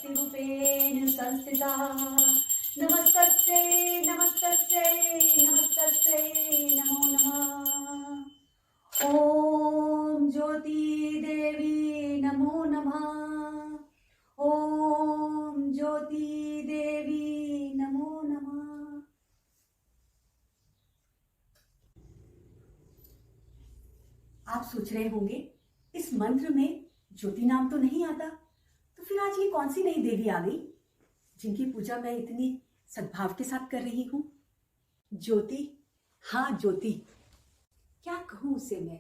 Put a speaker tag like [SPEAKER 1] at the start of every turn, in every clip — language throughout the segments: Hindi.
[SPEAKER 1] शक्तिरूपेण संस्थिता। नमस्तस्यै नमस्तस्यै नमस्तस्यै नमो नमः। ओम ज्योति देवी नमो नमः। ओम ज्योति देवी नमो नमः। आप सोच रहे होंगे इस मंत्र में ज्योति नाम तो नहीं आता, तो फिर आज ये कौन सी नई देवी आ गई जिनकी पूजा मैं इतनी सद्भाव के साथ कर रही हूँ? ज्योति, हाँ ज्योति। क्या कहूँ उसे मैं,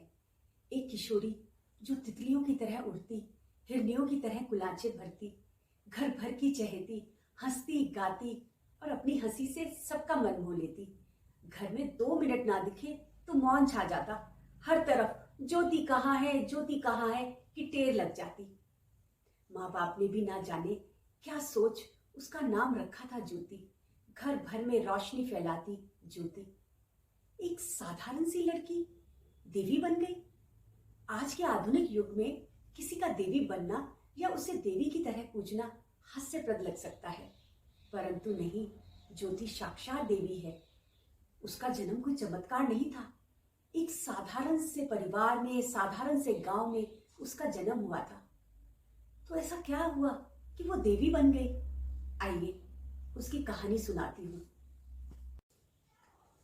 [SPEAKER 1] एक किशोरी जो तितलियों की तरह उड़ती, हिरनियों की तरह कुलांचे भरती, घर भर की चहेती, हंसती गाती और अपनी हंसी से सबका मन मोह लेती। घर में 2 मिनट ना दिखे तो मौन छा जाता। हर तरफ ज्योति कहाँ है, ज्योति कहाँ है कि टेर लग जाती। माँ बाप ने भी ना जाने क्या सोच उसका नाम रखा था ज्योति। घर भर में रोशनी फैलाती ज्योति। एक साधारण सी लड़की देवी बन गई। आज के आधुनिक युग में किसी का देवी बनना या उसे देवी की तरह पूजना हास्यप्रद लग सकता है, परंतु नहीं, ज्योति साक्षात देवी है। उसका जन्म कोई चमत्कार नहीं था। एक साधारण से परिवार में, साधारण से गांव में उसका जन्म हुआ था। तो ऐसा क्या हुआ कि वो देवी बन गई? आइए उसकी कहानी सुनाती हूँ।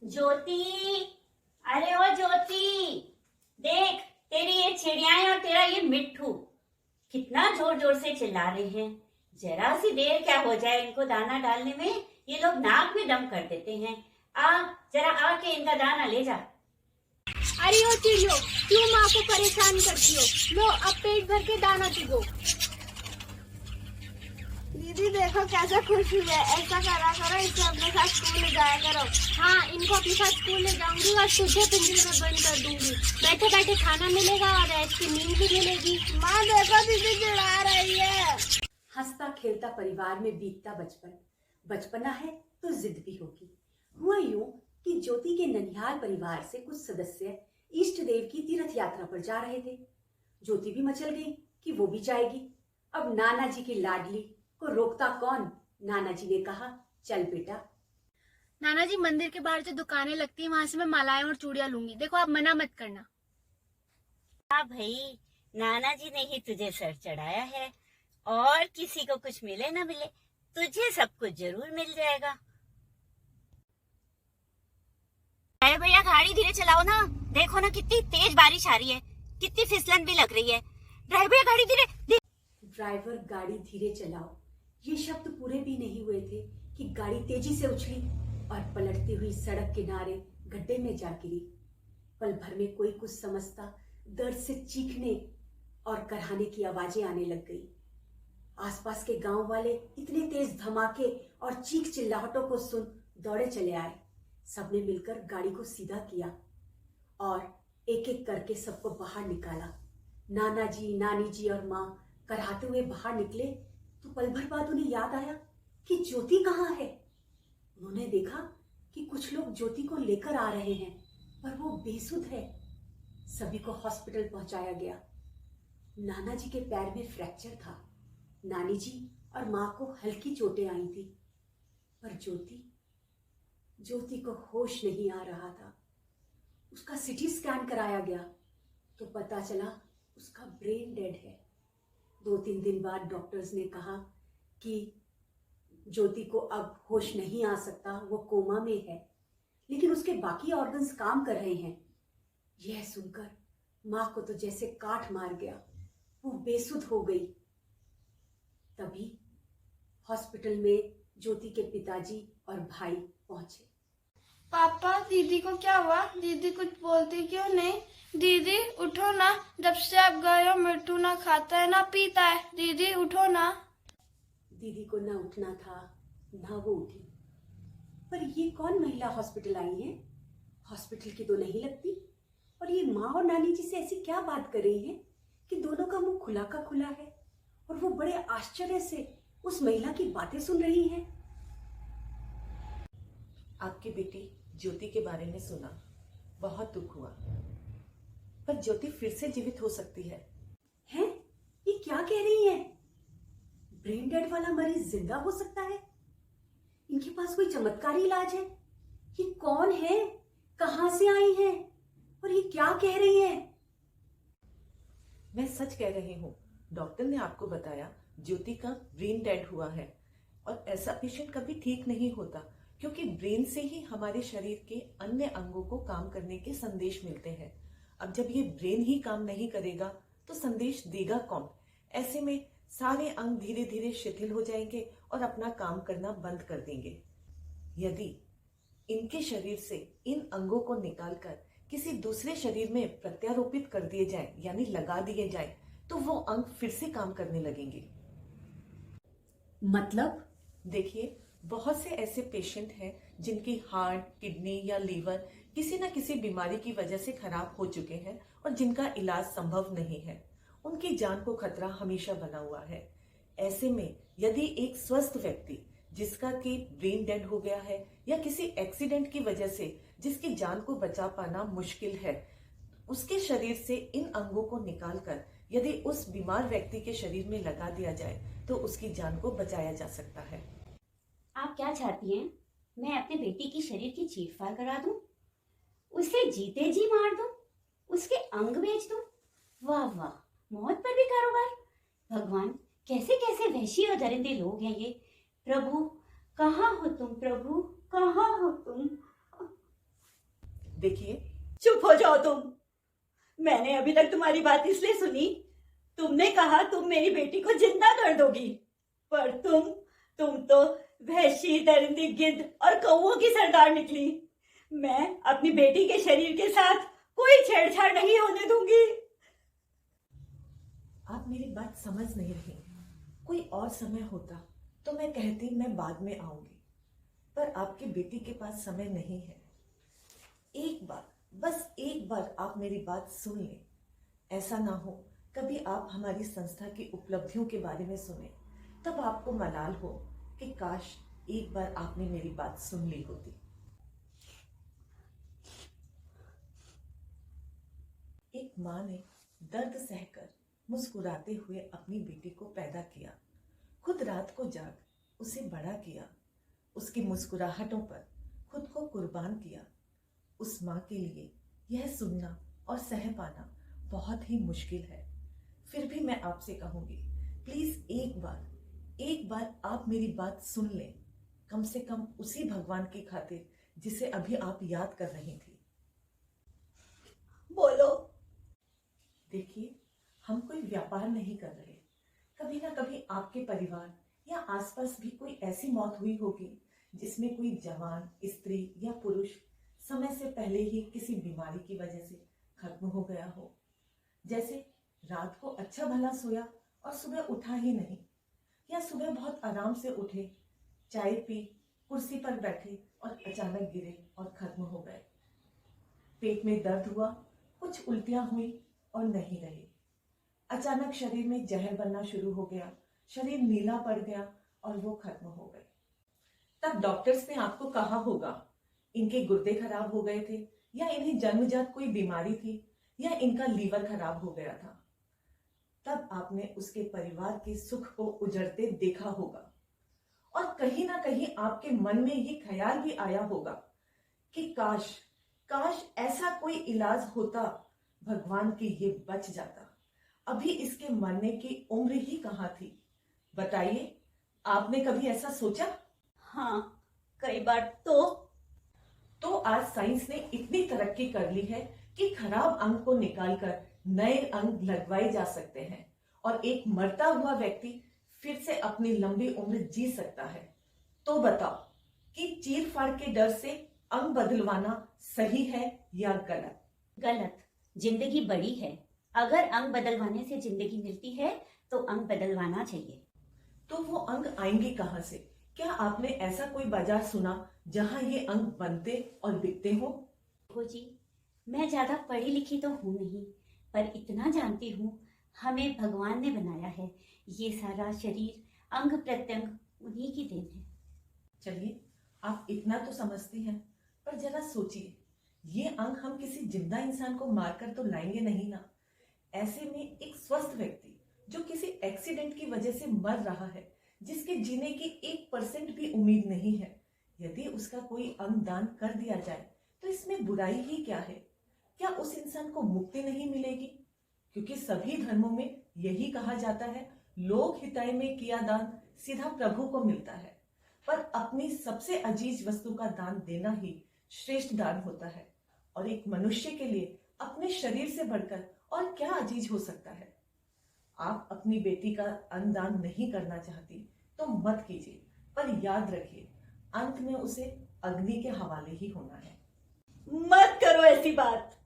[SPEAKER 2] ज्योति, अरे ओ ज्योति, देख तेरी ये चिड़ियाएं और तेरा ये मिट्ठू कितना जोर जोर से चिल्ला रहे हैं। जरा सी देर क्या हो जाए इनको दाना डालने में, ये लोग नाक में दम कर देते हैं। जरा आके इनका दाना ले जा।
[SPEAKER 3] अरे ओ चिड़ियो, क्यों माँ को परेशान करती हो? लो अब पेट भर के दाना चुगो। दीदी देखो कैसा खुश हुई है, ऐसा करा करो, इसे अपने साथ स्कूल ले जाया करो। हाँ, इनको अपने साथ स्कूल ले जाऊंगी और तुझे पिंजरे में बंद कर दूंगी। बैठे बैठे खाना मिलेगा और ऐश की नींद भी मिलेगी। माँ देखो दीदी चिढ़ा रही है।
[SPEAKER 1] हंसता खेलता परिवार में बीतता बचपन। बचपना है तो जिद भी होगी। हुआ यूं कि ज्योति के ननिहाल परिवार से कुछ सदस्य इष्ट देव की तीर्थ यात्रा पर जा रहे थे। ज्योति भी मचल गई कि वो भी जाएगी। अब नाना जी की लाडली को रोकता कौन? नाना जी ने कहा, चल बेटा।
[SPEAKER 3] नाना जी, मंदिर के बाहर जो दुकानें लगती है वहाँ से मैं मालाएं और चूड़ियां लूंगी। देखो आप मना मत करना।
[SPEAKER 2] हाँ भाई, नाना जी ने ही तुझे सर चढ़ाया है और किसी को कुछ मिले ना मिले, तुझे सब कुछ जरूर मिल जाएगा। अरे भैया गाड़ी धीरे चलाओ ना, देखो ना कितनी तेज बारिश आ रही है, कितनी फिसलन भी लग रही है। ड्राइवर भैया गाड़ी धीरे।
[SPEAKER 1] ड्राइवर गाड़ी धीरे चलाओ, ये शब्द पूरे भी नहीं हुए थे कि गाड़ी तेजी से उछली और पलटती हुई सड़क किनारे गड्ढे में जा गिरी। पल भर में कोई कुछ समझता दर्द से चीखने और कराहने की आवाजें आने लग गई। आसपास के गांव वाले इतने तेज धमाके और चीख चिल्लाहटों को सुन दौड़े चले आए। सबने मिलकर गाड़ी को सीधा किया और एक एक करके सबको बाहर निकाला। नाना जी, नानी जी और माँ कराहते हुए बाहर निकले तो पल भर बाद उन्हें याद आया कि ज्योति कहाँ है। उन्होंने देखा कि कुछ लोग ज्योति को लेकर आ रहे हैं, पर वो बेसुध है। सभी को हॉस्पिटल पहुंचाया गया। नाना जी के पैर में फ्रैक्चर था। नानी जी और माँ को हल्की चोटें आई थी, पर ज्योति को होश नहीं आ रहा था। उसका सिटी स्कैन कराया गया तो पता चला उसका ब्रेन डेड है। 2-3 दिन बाद डॉक्टर्स ने कहा कि ज्योति को अब होश नहीं आ सकता, वो कोमा में है, लेकिन उसके बाकी ऑर्गन्स काम कर रहे हैं। यह सुनकर माँ को तो जैसे काठ मार गया, वो बेसुध हो गई। तभी हॉस्पिटल में ज्योति के पिताजी और भाई पहुंचे।
[SPEAKER 4] पापा, दीदी को क्या हुआ? दीदी कुछ बोलती क्यों नहीं? दीदी उठो ना, जब से आप गए हो मिट्टू ना खाता है ना पीता है। दीदी उठो ना।
[SPEAKER 1] दीदी को ना उठना था ना वो उठी। पर ये कौन महिला हॉस्पिटल आई है? हॉस्पिटल की तो नहीं लगती। और ये माँ और नानी जी से ऐसी क्या बात कर रही है कि दोनों का मुंह खुला का खुला है और वो बड़े आश्चर्य से उस महिला की बातें सुन रही है।
[SPEAKER 5] आपकी बेटी ज्योति के बारे में सुना, बहुत दुख हुआ, पर ज्योति फिर से जीवित हो सकती है।
[SPEAKER 1] हैं? ये क्या कह रही है? ब्रेन डेड वाला मरीज जिंदा हो सकता है? इनके पास कोई चमत्कारी इलाज है? ये कौन है, कहां से आई है और ये क्या कह रही है?
[SPEAKER 5] मैं सच कह रही हूँ। डॉक्टर ने आपको बताया ज्योति का ब्रेन डेड हुआ है और ऐसा पेशेंट कभी ठीक नहीं होता, क्योंकि ब्रेन से ही हमारे शरीर के अन्य अंगों को काम करने के संदेश मिलते हैं। अब जब ये ब्रेन ही काम नहीं करेगा तो संदेश देगा कौन? ऐसे में सारे अंग धीरे धीरे शिथिल हो जाएंगे और अपना काम करना बंद कर देंगे। यदि इनके शरीर से इन अंगों को निकालकर किसी दूसरे शरीर में प्रत्यारोपित कर दिए जाए, यानी लगा दिए जाए, तो वो अंग फिर से काम करने लगेंगे।
[SPEAKER 1] मतलब?
[SPEAKER 5] देखिए, बहुत से ऐसे पेशेंट हैं जिनकी हार्ट, किडनी या लीवर किसी न किसी बीमारी की वजह से खराब हो चुके हैं और जिनका इलाज संभव नहीं है। उनकी जान को खतरा हमेशा बना हुआ है। ऐसे में यदि एक स्वस्थ व्यक्ति जिसका कि ब्रेन डेड हो गया है या किसी एक्सीडेंट की वजह से जिसकी जान को बचा पाना मुश्किल है, उसके शरीर से इन अंगों को निकालकर यदि उस बीमार व्यक्ति के शरीर में लगा दिया जाए तो उसकी जान को बचाया जा सकता है।
[SPEAKER 2] आप क्या चाहती हैं? मैं अपने बेटी की शरीर की चीरफाड़ करा दूं, उसे जीते जी मार दूं, उसके अंग बेच दूं? वाह वाह, मौत पर भी कारोबार। भगवान, कैसे कैसे वहशी और दरिंदे लोग हैं ये। प्रभु, कहाँ हो तुम? प्रभु, कहाँ हो तुम?
[SPEAKER 5] देखिए,
[SPEAKER 2] चुप हो जाओ तुम। मैंने अभी तक तुम्हारी बात इसलिए सुनी, तुमने कहा तुम मेरी बेटी को जिंदा कर दोगी, पर तुम तो वहशी, दरिंदी, गिद्ध और कौओं की सरदार निकली। मैं अपनी बेटी के शरीर के साथ कोई छेड़छाड़ नहीं होने दूंगी।
[SPEAKER 5] आप मेरी बात समझ नहीं रही। कोई और समय होता तो मैं कहती मैं बाद में आऊंगी, पर आपकी बेटी के पास समय नहीं है। एक बार, बस एक बार आप मेरी बात सुन लें। ऐसा ना हो कभी आप हमारी संस्था की उपलब्धियों के बारे में सुने, तब आपको मलाल हो कि काश एक बार आपने मेरी बात सुन ली होती। एक माँ ने दर्द सहकर मुस्कुराते हुए अपनी बेटी को पैदा किया, खुद रात को जाग उसे बड़ा किया, उसकी मुस्कुराहटों पर खुद को कुर्बान किया। उस माँ के लिए यह सुनना और सह पाना बहुत ही मुश्किल है। फिर भी मैं आपसे कहूंगी, प्लीज एक बार आप मेरी बात सुन लें, कम से कम उसी भगवान की खातिर जिसे अभी आप याद कर रही थी।
[SPEAKER 2] बोलो।
[SPEAKER 5] देखिए, हम कोई व्यापार नहीं कर रहे। कभी ना कभी आपके परिवार या आसपास भी कोई ऐसी मौत हुई होगी जिसमें कोई जवान, स्त्री या पुरुष समय से पहले ही किसी बीमारी की वजह से खत्म हो गया हो। जैसे रात को अच्छा भला सोया और सुबह उठा ही नहीं, या सुबह बहुत आराम से उठे, चाय पी, कुर्सी पर बैठे और अचानक गिरे और खत्म हो गए। पेट में दर्द हुआ, कुछ उल्टियां हुई और नहीं रही। अचानक शरीर में जहर बनना शुरू हो गया, शरीर नीला पड़ गया और वो खत्म हो गए। तब डॉक्टर्स ने आपको कहा होगा इनके गुर्दे खराब हो गए थे, या इन्हें जन्मजात कोई बीमारी थी, या इनका लीवर खराब हो गया था। तब आपने उसके परिवार के सुख को उजड़ते देखा होगा और कहीं ना कहीं आपके मन में ये ख्याल भी आया होगा कि काश ऐसा कोई इलाज होता, भगवान की ये बच जाता, अभी इसके मरने की उम्र ही कहाँ थी। बताइए, आपने कभी ऐसा सोचा?
[SPEAKER 2] हाँ, कई बार तो
[SPEAKER 5] आज साइंस ने इतनी तरक्की कर ली है कि खराब अंग को निकालकर नए अंग लगवाए जा सकते हैं और एक मरता हुआ व्यक्ति फिर से अपनी लंबी उम्र जी सकता है। तो बताओ कि चीर फाड़ के डर से अंग बदलवाना सही है या गलत?
[SPEAKER 2] गलत। जिंदगी बड़ी है, अगर अंग बदलवाने से जिंदगी मिलती है तो अंग बदलवाना चाहिए।
[SPEAKER 5] तो वो अंग आएंगे कहाँ से? क्या आपने ऐसा कोई बाजार सुना जहाँ ये अंग बनते और बिकते हो?
[SPEAKER 2] देखो जी, मैं ज्यादा पढ़ी लिखी तो हूँ नहीं, पर इतना जानती हूँ, हमें भगवान ने बनाया है। ये सारा शरीर, अंग प्रत्यंग उन्हीं की देन है।
[SPEAKER 5] चलिए, आप इतना तो समझती हैं, पर जरा सोचिए, ये अंग हम किसी जिंदा इंसान को मारकर तो लाएंगे नहीं ना। ऐसे में एक स्वस्थ व्यक्ति जो किसी एक्सीडेंट की वजह से मर रहा है, जिसके जीने की 1% भी उम्मीद नहीं है, यदि उसका कोई अंग दान कर दिया जाए तो इसमें बुराई ही क्या है? क्या उस इंसान को मुक्ति नहीं मिलेगी? क्योंकि सभी धर्मों में यही कहा जाता है, लोक हिताय में किया दान सीधा प्रभु को मिलता है। पर अपनी सबसे अजीज वस्तु का दान देना ही श्रेष्ठ दान होता है, और एक मनुष्य के लिए अपने शरीर से बढ़कर और क्या अजीज हो सकता है? आप अपनी बेटी का अन्न दान नहीं करना चाहती तो मत कीजिए, पर याद रखिए अंत में उसे अग्नि के हवाले ही होना है।
[SPEAKER 2] मत करो ऐसी बात।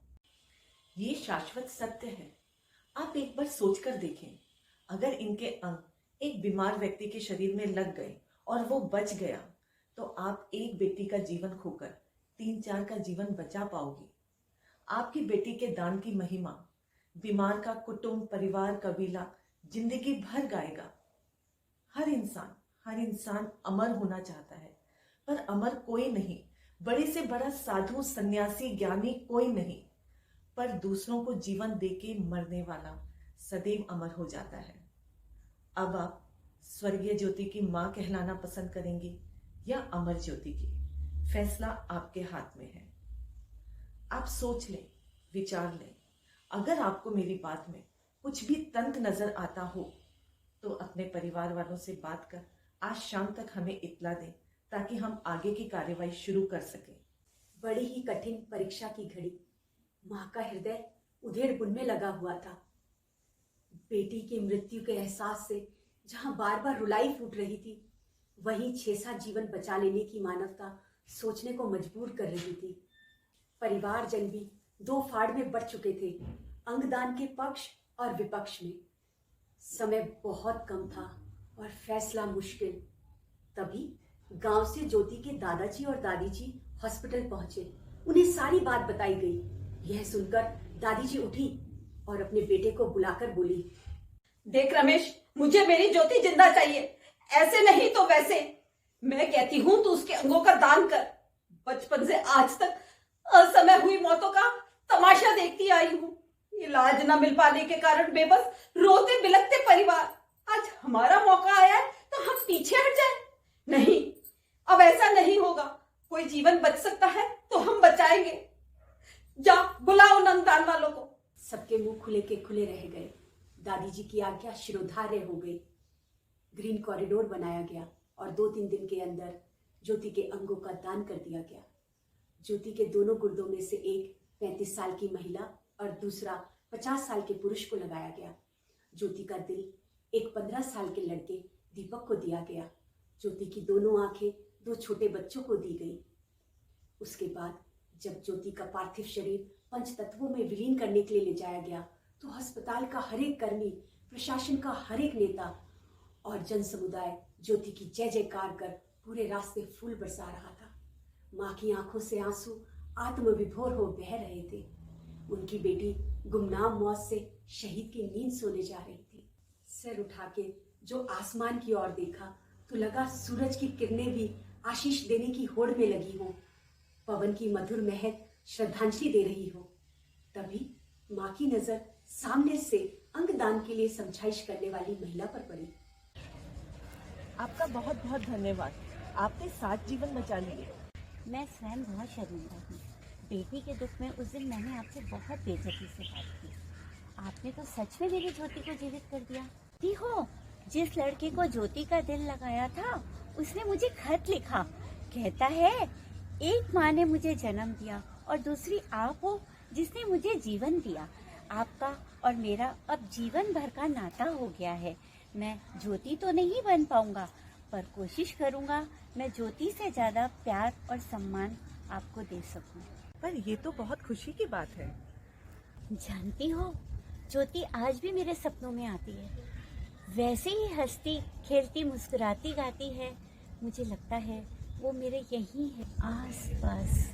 [SPEAKER 5] ये शाश्वत सत्य है। आप एक बार सोचकर देखें, अगर इनके अंग एक बीमार व्यक्ति के शरीर में लग गए और वो बच गया, तो आप एक बेटी का जीवन खोकर 3-4 का जीवन बचा पाओगी। आपकी बेटी के दान की महिमा बीमार का कुटुंब, परिवार, कबीला जिंदगी भर गाएगा। हर इंसान अमर होना चाहता है, पर अमर कोई नहीं, बड़े से बड़ा साधु, सन्यासी, ज्ञानी कोई नहीं, पर दूसरों को जीवन देके मरने वाला सदैव अमर हो जाता है। अब आप स्वर्गीय ज्योति की मां कहलाना पसंद करेंगे या अमर ज्योति की? फैसला आपके हाथ में है। आप सोच लें, विचार लें। अगर आपको मेरी बात में कुछ भी तंत नजर आता हो तो अपने परिवार वालों से बात कर आज शाम तक हमें इत्तला दें, ताकि हम आगे की कार्यवाही शुरू कर सकें।
[SPEAKER 1] बड़ी ही कठिन परीक्षा की घड़ी। मां का हृदय उधेड़ बुन में लगा हुआ था। बेटी की मृत्यु के एहसास से जहां बार बार रुलाई फूट रही थी, वहीं 6-7 जीवन बचा लेने की मानवता सोचने को मजबूर कर रही थी। परिवारजन भी 2 फाड़ में बढ़ चुके थे, अंगदान के पक्ष और विपक्ष में। समय बहुत कम था और फैसला मुश्किल। तभी गांव से ज्योति के दादाजी और दादी जी हॉस्पिटल पहुंचे। उन्हें सारी बात बताई गई। यह सुनकर दादी जी उठी और अपने बेटे को बुलाकर बोली,
[SPEAKER 6] देख रमेश, मुझे मेरी ज्योति जिंदा चाहिए, ऐसे नहीं तो वैसे। मैं कहती हूँ तू उसके अंगों का दान कर। बचपन से आज तक असमय हुई मौतों का तमाशा देखती आई हूँ। इलाज न मिल पाने के कारण बेबस रोते बिलखते परिवार, आज हमारा मौका आया है तो हम पीछे हट जाए? नहीं, अब ऐसा नहीं होगा। कोई जीवन बच सकता है तो हम बचाएंगे। जा बुलाओ नंदान वालों को।
[SPEAKER 1] सबके मुंह खुले के खुले रह गए। दादी जी की आज्ञा शिरोधार्य हो गई। ग्रीन कॉरिडोर बनाया गया और 2-3 दिन के अंदर ज्योति के अंगों का दान कर दिया गया। ज्योति के दोनों गुर्दों में से एक 35 साल की महिला और दूसरा 50 साल के पुरुष को लगाया गया। ज्योति का दिल एक 15 साल के लड़के दीपक को दिया गया। ज्योति की दोनों आंखें 2 छोटे बच्चों को दी गई। उसके बाद जब ज्योति का पार्थिव शरीर पंचतत्वों में विलीन करने के लिए ले जाया गया, तो अस्पताल का हर एक कर्मी, प्रशासन का हर एक नेता और जन समुदाय ज्योति की जय जयकार कर पूरे रास्ते फूल बरसा रहा था। माँ की आंखों से आंसू आत्मविभोर हो बह रहे थे। उनकी बेटी गुमनाम मौत से शहीद की नींद सोने जा रही थी। सिर उठा के जो आसमान की ओर देखा तो लगा सूरज की किरणें भी आशीष देने की होड़ में लगी हो, पवन की मधुर महक श्रद्धांजलि दे रही हो। तभी माँ की नजर सामने से अंगदान के लिए समझाइश करने वाली महिला पर पड़ी।
[SPEAKER 5] आपका बहुत बहुत धन्यवाद, आपने 7 जीवन बचा लिए।
[SPEAKER 2] मैं स्वयं बहुत शर्मिंदा हूँ। बेटी के दुख में उस दिन मैंने आपसे बहुत बेइज्जती से बात की। आपने तो सच में मेरी ज्योति को जीवित कर दिया। ती हो, जिस लड़के को ज्योति का दिल लगाया था उसने मुझे खत लिखा। कहता है, एक माँ ने मुझे जन्म दिया और दूसरी आप हो जिसने मुझे जीवन दिया। आपका और मेरा अब जीवन भर का नाता हो गया है। मैं ज्योति तो नहीं बन पाऊंगा, पर कोशिश करूंगा मैं ज्योति से ज्यादा प्यार और सम्मान आपको दे सकूं।
[SPEAKER 5] पर ये तो बहुत खुशी की बात है।
[SPEAKER 2] जानती हो, ज्योति आज भी मेरे सपनों में आती है। वैसे ही हंसती, खेलती, मुस्कुराती, गाती है। मुझे लगता है वो मेरे यहीं है, आस पास।